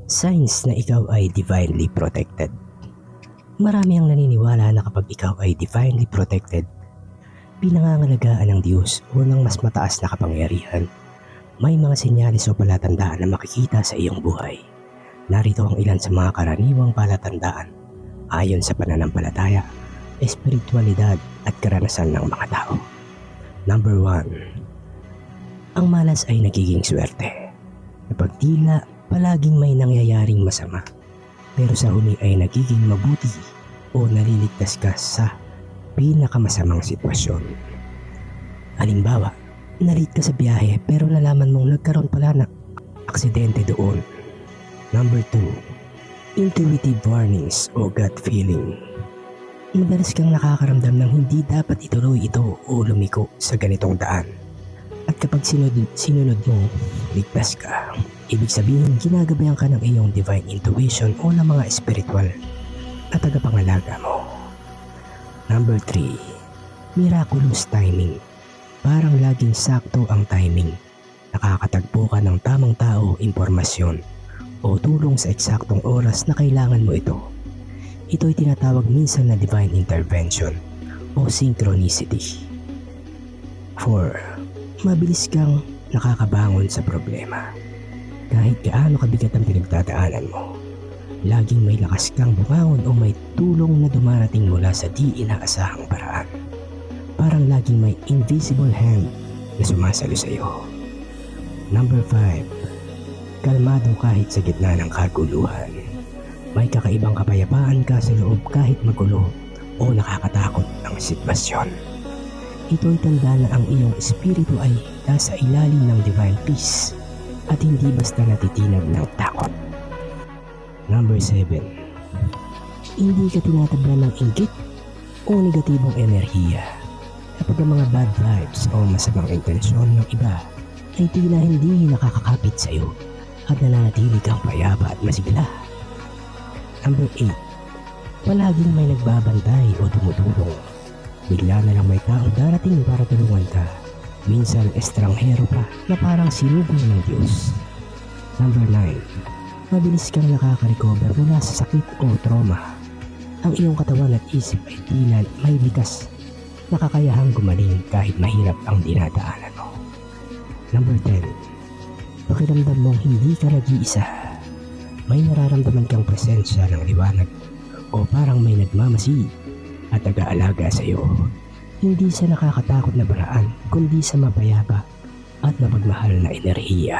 Signs na ikaw ay divinely protected. Marami ang naniniwala na kapag ikaw ay divinely protected, pinangangalagaan ng Diyos o ng mas mataas na kapangyarihan, may mga senyales o palatandaan na makikita sa iyong buhay. Narito ang ilan sa mga karaniwang palatandaan ayon sa pananampalataya, espiritualidad at karanasan ng mga tao. Number 1. Ang malas ay nagiging swerte. Kapag tila palaging may nangyayaring masama, pero sa huli ay nagiging mabuti o naliligtas ka sa pinakamasamang sitwasyon. Halimbawa, na-late ka sa biyahe pero nalaman mong nagkaroon pala ng aksidente doon. Number 2. Intuitive warnings o gut feeling. Madalas kang nakakaramdam ng hindi dapat ituloy ito o lumiko sa ganitong daan. At kapag sinunod mo, ligtas ka. Ibig sabihin, ginagabayan ka ng iyong divine intuition o ng mga spiritual na tagapangalaga mo. Number 3. Miraculous timing. Parang laging sakto ang timing. Nakakatagpo ka ng tamang tao, impormasyon, o tulong sa eksaktong oras na kailangan mo ito. Ito'y tinatawag minsan na divine intervention o synchronicity. 4. Mabilis kang nakakabangon sa problema. Kahit gaano kabigat ang pinagdadaanan mo, laging may lakas kang bumangon o may tulong na dumarating mula sa di inaasahang paraan. Parang laging may invisible hand na sumasalo sa iyo. Number 5. Kalmado kahit sa gitna ng kaguluhan. May kakaibang kapayapaan ka sa loob kahit magulo o nakakatakot ang sitwasyon. Ito'y tanda na ang iyong espiritu ay nasa ilalim ng divine peace at hindi basta natitinag ng takot. Number 7. Hindi ka tinatablan ng inggit o negatibong enerhiya. Kapag ang mga bad vibes o masamang intensyon ng iba ay tila hindi nakakakapit sa iyo at nananatili kang payapa at masigla. Number 8. Palaging may nagbabantay o tumutulong. Bigla na lang may taong darating para tulungan ka. Minsan estranghero pa na parang sinugo ng Diyos. Number 9. Mabilis kang nakaka-recover mula sa sakit o trauma. Ang iyong katawan at isip ay tila may likas na kakayahang gumaling kahit mahirap ang dinadaanan mo. Number 10. Pakiramdam mong hindi ka nag-iisa. May nararamdaman kang presensya ng liwanag o parang may nagmamasid at nag-aalaga sa iyo. Hindi sa nakakatakot na paraan, kundi sa mapayapa at mapagmahal na enerhiya.